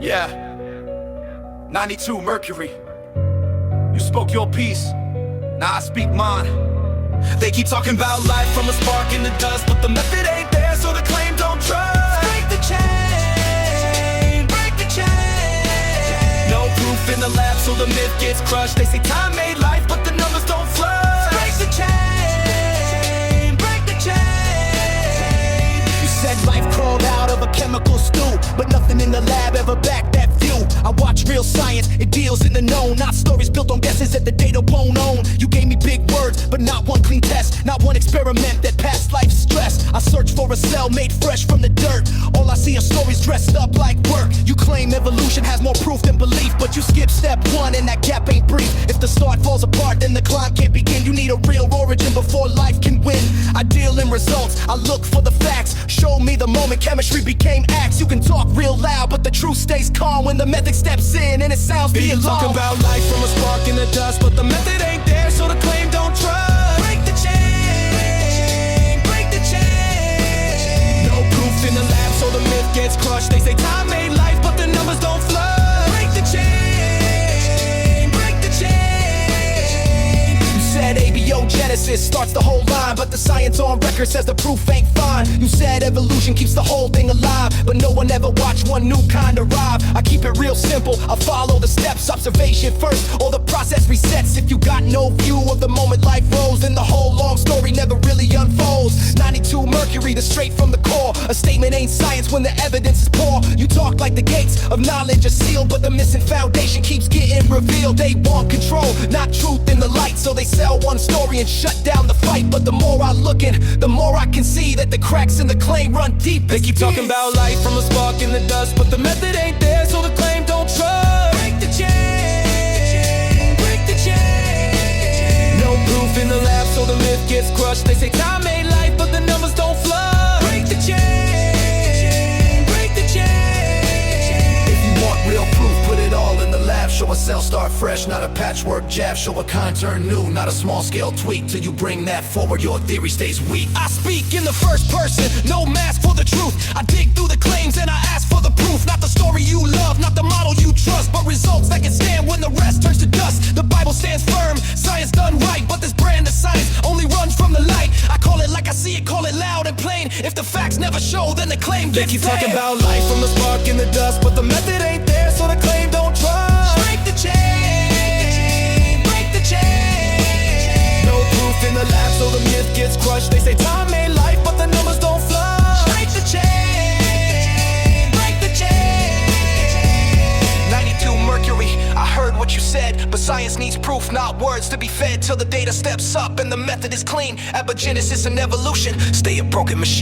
Yeah, 92 Mercury. You spoke your piece, now I speak mine. They keep talking about life from a spark in the dust, but the method ain't there, so the claim don't trust. Break the chain, break the chain. No proof in the lab, so the myth gets crushed. They say time made life, but the numbers don't flush. Break the chain, break the chain. You said life crawled out of a chemical stew, but nothing in the lab ever backed that view. I watch real science, it deals in the known, not stories built on guesses that the data won't own. You gave me big words, but not one clean test, not one experiment that passed life's stress. I search for a cell made fresh from the dirt. All I see are stories dressed up like work. You claim evolution has more proof than belief, but you skip step one and that gap ain't brief. If the start falls apart, then the climb can't begin. You need a real origin before life can win. I deal in results, I look for the facts. Show me the moment chemistry became acts. You can talk real loud, but the truth stays calm when the method steps in and it sounds the alarm. Talk about life from a spark in the dust, but the method ain't there, so the claim don't trust. Break the chain, break the chain. No proof in the lab, so the myth gets crushed. They say time made life, but the numbers don't flush. Break the chain, break the chain. You said abiogenesis starts the whole line, but the science on record says the proof ain't fine. You said evolution keeps the whole thing alive, but no one ever watched one new kind arrive. I keep it real simple, I follow the steps. Observation first, or the process resets. If you got no view of the moment life rose, then the whole long story never really unfolds. 92 Mercury, the straight from the core. A statement ain't science when the evidence is poor. You talk like the gates of knowledge are sealed, but the missing foundation keeps getting revealed. They want control, not truth in the light, so they sell one story and shut down the fight. But the more I look in, the more I can see that the cracks in the claim run deep. They keep talking about life from a spark in the dust, but the method ain't there, so the claim don't trust. Break the chain, break the chain. No proof in the lab, so the myth gets crushed. They say time made life, but the numbers don't flush. Break the chain, break the chain. If you want real proof, put it all in the lab. Show a cell start fresh, not a patchwork jab. Show a kind turn new, not a small scale tweak. Till you bring that forward, your theory stays weak. I speak in the first person, no mask for the truth. I dig through the claims and I ask for the proof. Not the story you love, not the model you trust, but results that can stand when the rest turns to dust. The Bible stands firm, science done right, but this brand of science only runs from the light. I call it like I see it, call it loud and plain. If the facts never show, then the claim gets They keep failed. talking about life from the spark in the dust, but the method ain't there, so the claim don't trust. Break the chain, break the chain. No proof in the lab, so the myth gets crushed. They say time made life, but the numbers don't flush. Break the chain, break the chain. 92 Mercury, I heard what you said, but science needs proof, not words to be fed. Till the data steps up and the method is clean. Abigenesis and evolution, stay a broken machine.